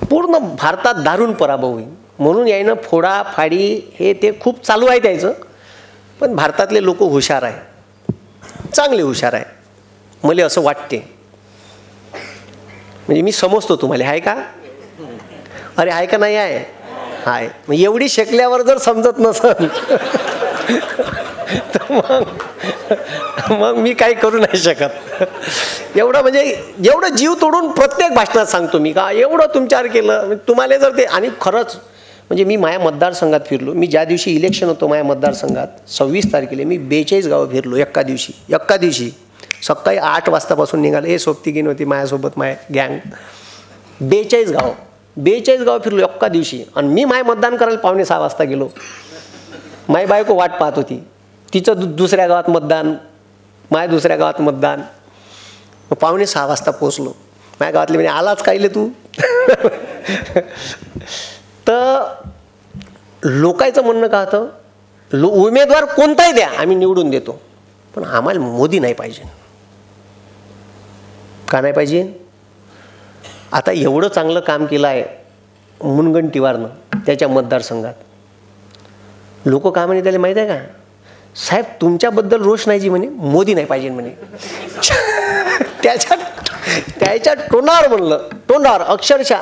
पूर्ण भारतात दारुण पराभव होईल. म्हणून यानं फोडाफाडी हे ते खूप चालू आहे त्याचं. पण भारतातले लोक हुशार आहे, चांगले हुशार आहे, मला असं वाटते. म्हणजे मी समजतो तुम्हाला, आहे का? अरे आहे का नाही आहे? आहे. मग एवढी शेकल्यावर जर समजत नसेल तर मग मी काही करू नाही शकत. एवढं म्हणजे एवढं जीव तोडून प्रत्येक भाषणात सांगतो मी का एवढं तुमच्यावर केलं. तुम्हाला जर ते, आणि खरंच म्हणजे मी माझ्या मतदारसंघात फिरलो. मी ज्या दिवशी इलेक्शन होतं माझ्या मतदारसंघात 26 तारखेला मी 42 गावं फिरलो एका दिवशी. सकाळी 8 वाजतापासून निघालं. हे सोबतीगीन होती माझ्यासोबत, माझ्या गँग. 42 गाव फिरलो एका दिवशी. आणि मी माझ्या मतदान करायला 5:45 वाजता गेलो. माझी बायको वाट पाहत होती, तिचं दुसऱ्या गावात मतदान, माझ्या दुसऱ्या गावात मतदान. 5:45 वाजता पोचलो. माझ्या गावातले म्हणजे आलाच कायले तू. तर लोकांचं म्हणणं का होतं, उमेदवार कोणताही द्या आम्ही निवडून देतो, पण आम्हाला मोदी नाही पाहिजे. का नाही पाहिजे? आता एवढं चांगलं काम केलं आहे मुनगंटीवारनं त्याच्या मतदारसंघात. लोक काय म्हणे त्याला माहीत आहे का? साहेब तुमच्याबद्दल रोष नाही जी म्हणे, मोदी नाही पाहिजे म्हणे. त्याच्या तोंडावर म्हणलं, तोंडावर अक्षरशः.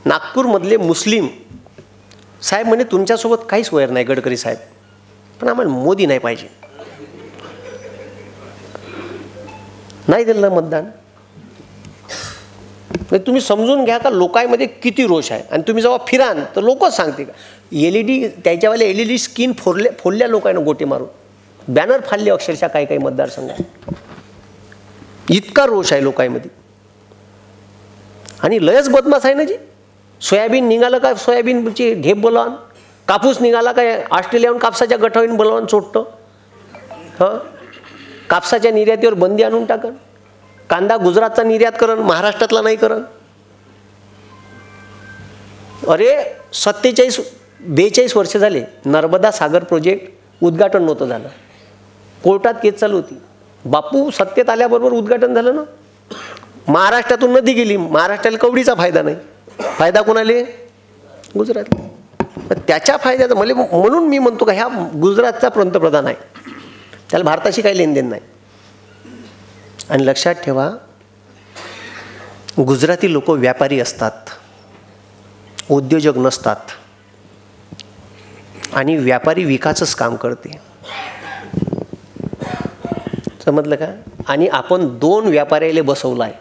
नागपूरमधले मुस्लिम साहेब म्हणे तुमच्यासोबत काहीच वैर नाही गडकरी साहेब, पण आम्हाला मोदी नाही पाहिजे. नाही दिलं मतदान. तुम्ही समजून घ्या का लोकांमध्ये किती रोष आहे. आणि तुम्ही जेव्हा फिरान तर लोकच सांगते का LED त्याच्यावाले LED स्क्रीन फोडल्या लोकांना गोटे मारून, बॅनर फाडले अक्षरशः काही मतदारसंघात. इतका रोष आहे लोकांमध्ये. आणि लयच बदमाश आहे ना जी. सोयाबीन निघालं का सोयाबीनची ढेप बोलावून, कापूस निघाला काय ऑस्ट्रेलियाहून कापसाच्या गठावून बोलावून चोटतं. हां, कापसाच्या निर्यातीवर बंदी आणून टाकन. कांदा गुजरातचा निर्यात करण, महाराष्ट्रातला नाही करण. अरे 42 वर्ष झाले नर्मदा सागर प्रोजेक्ट उद्घाटन नव्हतं झालं. कोर्टात केस चालू होती. बापू सत्तेत आल्याबरोबर उद्घाटन झालं ना. महाराष्ट्रातून नदी गेली, महाराष्ट्राला कवडीचा फायदा नाही. फायदा कोणाले? गुजरातला. त्याच्या फायद्याचं मला, म्हणून मी म्हणतो का ह्या गुजरातचा पंतप्रधान आहे, त्याला भारताशी काही लेनदेन नाही. आणि लक्षात ठेवा गुजराती लोक व्यापारी असतात, उद्योजक नसतात. आणि व्यापारी विकासच काम करते, समजलं का? आणि आपण 2 व्यापाऱ्याला बसवलं आहे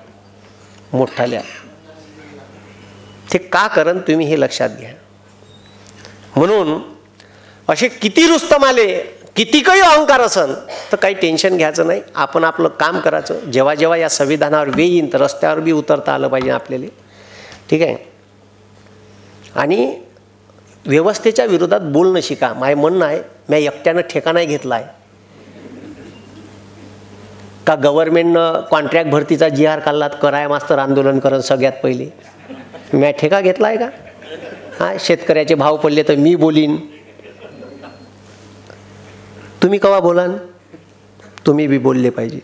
मोठाल्या. ते का करण तुम्ही हे लक्षात घ्या. म्हणून असे किती रुस्तम आले, किती काही अहंकार असन तर काही टेन्शन घ्यायचं नाही. आपण आपलं काम करायचं. जेव्हा जेव्हा या संविधानावर वेळ येईन तर रस्त्यावर बी उतरता आलं पाहिजे आपल्याला, ठीक आहे. आणि व्यवस्थेच्या विरोधात बोलणं शिका. माझं म्हणणं आहे, मी एकट्यानं ठेका नाही घेतला आहे का गव्हर्नमेंटनं कॉन्ट्रॅक्ट भरतीचा GR काढला कराया मास्तर आंदोलन करण सगळ्यात पहिले. मी ठेका घेतला आहे का? हां, शेतकऱ्याचे भाव पडले तर मी बोलीन. तुम्ही केव्हा बोलान? तुम्ही बी बोलले पाहिजे.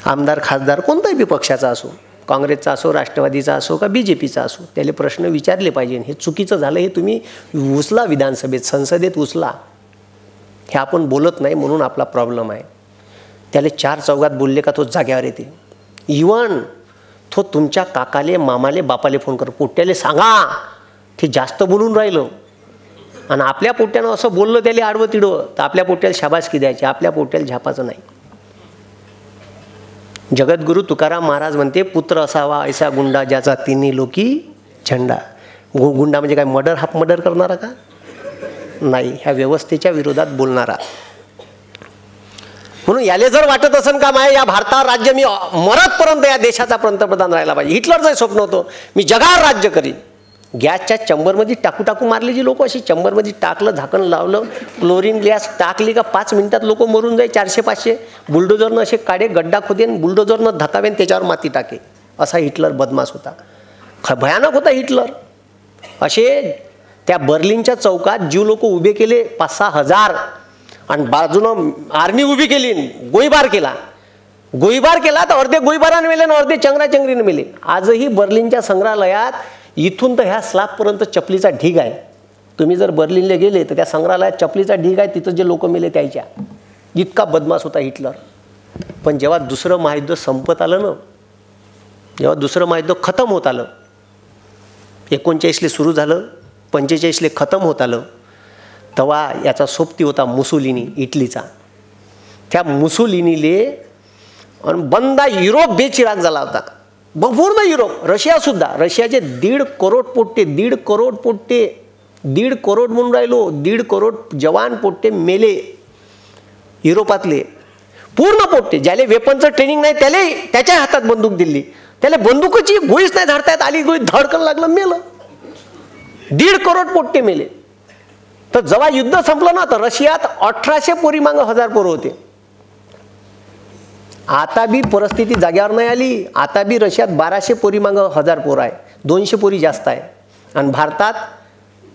आमदार खासदार कोणताही बी पक्षाचा असो, काँग्रेसचा असो, राष्ट्रवादीचा असो का BJPचा असो, त्याला प्रश्न विचारले पाहिजे. हे चुकीचं झालं हे तुम्ही उचला, विधानसभेत संसदेत उचला. हे आपण बोलत नाही म्हणून आपला प्रॉब्लेम आहे. त्याला 4 चौघात बोलले का तो जाग्यावर येते. इवन तो तुमच्या काकाले, मामाले, बापाले फोन कर, पोट्याले सांगा ते जास्त बोलून राहिलं. आणि आपल्या पोट्यानं असं बोललं त्याला आडवं तिडवं तर आपल्या पोट्याला शाबासकी द्यायची, आपल्या पोट्याला झापाचं नाही. जगद्गुरु तुकाराम महाराज म्हणते, पुत्र असावा ऐसा गुंडा ज्याचा तिन्ही लोकी झेंडा. गुंडा म्हणजे काय, मर्डर, हाफ मर्डर करणारा का? नाही, ह्या व्यवस्थेच्या विरोधात बोलणारा. म्हणून याले जर वाटत असेल का माय या भारतावर राज्य मी मरतपर्यंत या देशाचा पंतप्रधान राहायला पाहिजे, हिटलरचं स्वप्न होतं मी जगावर राज्य करीन. गॅसच्या चंबरमध्ये टाकू टाकू मारली जी लोक, अशी चंबरमध्ये टाकलं, झाकण लावलं, क्लोरीन गॅस टाकली का 5 मिनिटात लोक मरून जाई. 400-500 बुलडोजरनं असे काढे, गड्डा खोदेन, बुलडोजरनं धकावेन, त्याच्यावर माती टाके. असा हिटलर बदमाश होता, भयानक होता हिटलर. असे त्या बर्लिनच्या चौकात जीव लोक उभे केले 5-6 हजार, आणि बाजूनं आर्मी उभी केली, गोळीबार केला. गोळीबार केला तर अर्धे गोळीबाराने मेले आणि अर्धे चंगराचंगरीने मेले. आजही बर्लिनच्या संग्रहालयात इथून तर ह्या स्लॅबपर्यंत चपलीचा ढीग आहे. तुम्ही जर बर्लिनला गेले तर त्या संग्रहालयात चपलीचा ढीग आहे, तिथं जे लोक मेले त्याच्या. इतका बदमाश होता हिटलर. पण जेव्हा दुसरं महायुद्ध संपत आलं ना, जेव्हा दुसरं महायुद्ध खतम होत आलं, 39ले सुरू झालं, 45ले खतम होत आलं, तेव्हा याचा सोबती होता मुसोलिनी, इटलीचा. त्या मुसोलिनीले बंदा युरोप बेचिराग झाला होता, पूर्ण युरोप. रशियासुद्धा, रशियाचे 1.5 करोड पोट्टे, 1.5 करोड पोट्टे, 1.5 करोड म्हणून राहिलो, 1.5 करोड जवान पोट्टे मेले युरोपातले, पूर्ण पोट्टे. ज्याला वेपनचं ट्रेनिंग नाही त्याला त्याच्या हातात बंदूक दिली, त्याला बंदुकीची गोळीच नाही झाडता येत, आली गोळी धडकन लागलं, मेलं. 1.5 करोड पोट्टे मेले. तर जेव्हा युद्ध संपलं ना, तर रशियात 1800 पोरी मागं 1000 पोरं होते. आता बी परिस्थिती जाग्यावर नाही आली. आता बी रशियात 1200 पोरी मागं 1000 पोरं आहे, 200 पोरी जास्त आहे. आणि भारतात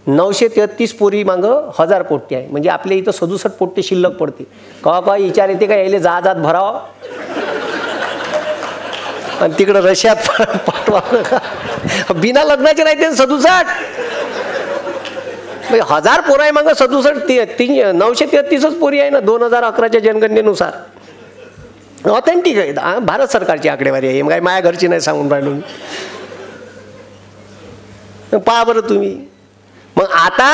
933 पोरी मागं 1000 पोट्टे आहे. म्हणजे आपल्या इथं 67 पोट्टे शिल्लक पडते. कवा विचार येते का यायला जहाजात भरावं आणि तिकडं रशियात पाठवा. बिना लग्नाचे नाही ते 67. 1000 पोरं आहे मागं 67, 933च पोरी आहे ना 2011च्या जनगणनेनुसार. ऑथेंटिक आहे, भारत सरकारची आकडेवारी आहे, काय माझ्या घरची नाही सांगून राहिलो मी. पहा बरं तुम्ही. मग आता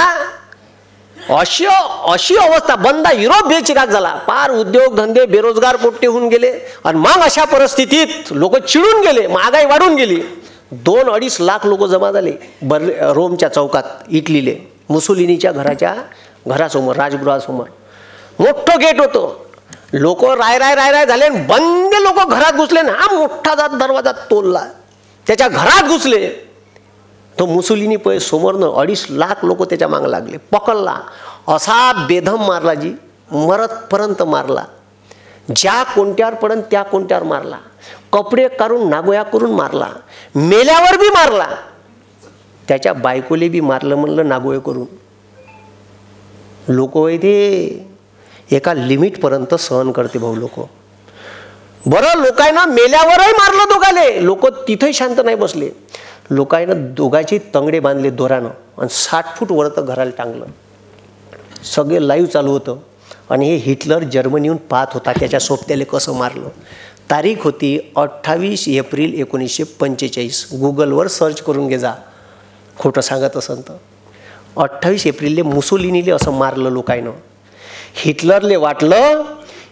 अशी अवस्था, बंदा युरोप बेचिराग झाला, पार उद्योग धंदे बेरोजगार पोट्टे होऊन गेले. आणि मग अशा परिस्थितीत लोक चिडून गेले, महागाई वाढून गेली. 2-2.5 लाख लोक जमा झाले रोमच्या चौकात, इटलीले, मुसोलिनीच्या घरासमोर, राजगृहासमोर. मोठं गेट होतं. लोक राय झाले, बंद लोक घरात घुसले. हा मोठा जात दरवाजा तोडला, त्याच्या घरात घुसले. तो मुसोलिनी समोरनं 2.5 लाख लोक त्याच्या मागे लागले, पकडला. असा बेधम मारला जी, मरतपर्यंत मारला. ज्या कोणत्यावर पडन त्या कोणत्यावर मारला, कपडे काढून नागोया करून मारला, मेल्यावर बी मारला, त्याच्या बायकोले बी मारलं म्हणलं नागोया करून. लोक ते एका लिमिटपर्यंत सहन करते भाऊ लोक. बरं लोकांना मेल्यावरही मारलं दोघाले, लोक तिथेही शांत नाही बसले. लोकांना दोघांचे तंगडे बांधले दोरानं आणि 60 फूट वर तर घराला टांगलं. सगळे लाईव्ह चालू होतं. आणि हे हिटलर जर्मनीहून पाहत होता त्याच्या सोबत्याला कसं मारलं. तारीख होती 28 एप्रिल 1945. गुगलवर सर्च करून घे जा, खोटं सांगत असेल तर. 28 एप्रिलले मुसोलिनीले असं मारलं लोकांना. हिटलरले वाटलं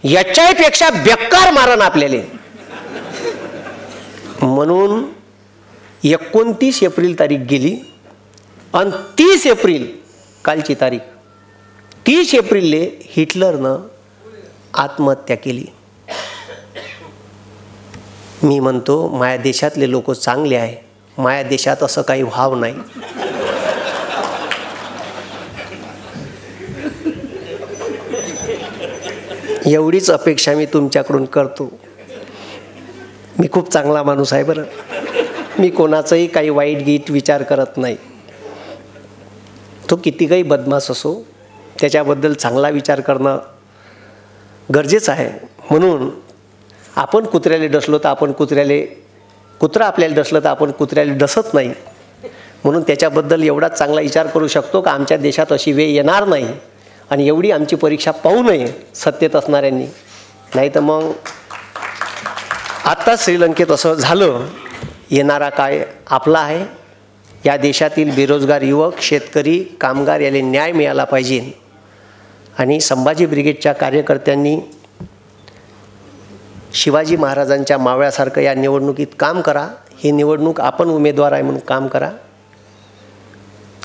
याच्यापेक्षा बेकार मारण आपल्याला, म्हणून 29 एप्रिल तारीख गेली आणि 30 एप्रिल कालची तारीख, 30 एप्रिलले हिटलरनं आत्महत्या केली. मी म्हणतो माझ्या देशातले लोक चांगले आहे, माझ्या देशात असं काही व्हाव नाही. एवढीच अपेक्षा मी तुमच्याकडून करतो. मी खूप चांगला माणूस आहे बरं, मी कोणाचंही काही वाईट गीत विचार करत नाही. तो किती काही बदमाश असो, त्याच्याबद्दल चांगला विचार करणं गरजेचं आहे. म्हणून आपण कुत्र्याला डसलो तर आपण कुत्रा आपल्याला डसलं तर आपण कुत्र्याला डसत नाही. म्हणून त्याच्याबद्दल एवढाच चांगला विचार करू शकतो का आमच्या देशात अशी वेळ येणार नाही आणि एवढी आमची परीक्षा पाहू नये सत्तेत असणाऱ्यांनी. नाही तर मग आत्ता श्रीलंकेत असं झालं. येणारा काळ आपला आहे. या देशातील बेरोजगार युवक, शेतकरी, कामगार याला न्याय मिळाला पाहिजे. आणि संभाजी ब्रिगेडच्या कार्यकर्त्यांनी शिवाजी महाराजांच्या मावळ्यासारखं या निवडणुकीत काम करा. ही निवडणूक आपण उमेदवार आहे म्हणून काम करा.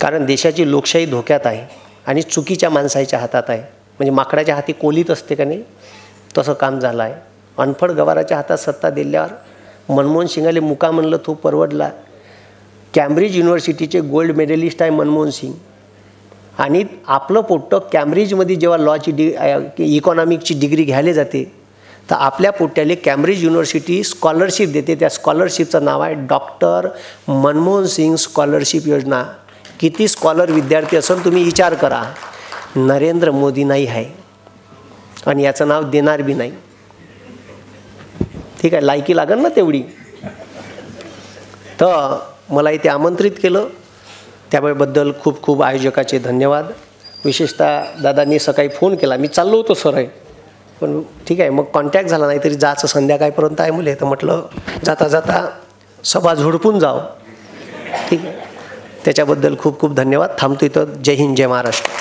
कारण देशाची लोकशाही धोक्यात आहे आणि चुकीच्या माणसाच्या हातात आहे. म्हणजे माकडाच्या हाती कोलीत असते का नाही, तसं काम झालं आहे. अनफड गवाराच्या हातात सत्ता दिल्यावर मनमोहन सिंगाले मुका म्हणलं तो परवडला. कॅम्ब्रिज युनिव्हर्सिटीचे गोल्ड मेडलिस्ट आहे मनमोहन सिंग, आणि आपलं पोट्टं कॅम्ब्रिजमध्ये जेव्हा लॉची इकॉनॉमिकची डिग्री घ्यायला जाते तर आपल्या पोट्ट्याले कॅम्ब्रिज युनिव्हर्सिटी स्कॉलरशिप देते. त्या स्कॉलरशिपचं नाव आहे डॉक्टर मनमोहन सिंग स्कॉलरशिप योजना. किती स्कॉलर विद्यार्थी असेल तुम्ही विचार करा. नरेंद्र मोदी नाही आहे आणि याचं नाव देणार बी नाही. ठीक आहे, लायकी लागेल ना तेवढी. तर मला इथे आमंत्रित केलं त्याबद्दल खूप खूप आयोजकाचे धन्यवाद. विशेषतः दादांनी सकाळी फोन केला, मी चाललो होतो सर आहे, पण ठीक आहे मग कॉन्टॅक्ट झाला, नाहीतरी जायचं संध्याकाळपर्यंत आहे मुले, तर म्हटलं जाता जाता सभा झोडपून जाव. ठीक आहे, त्याच्याबद्दल खूप खूप धन्यवाद. थांबतो इथं. जय हिंद, जय महाराष्ट्र.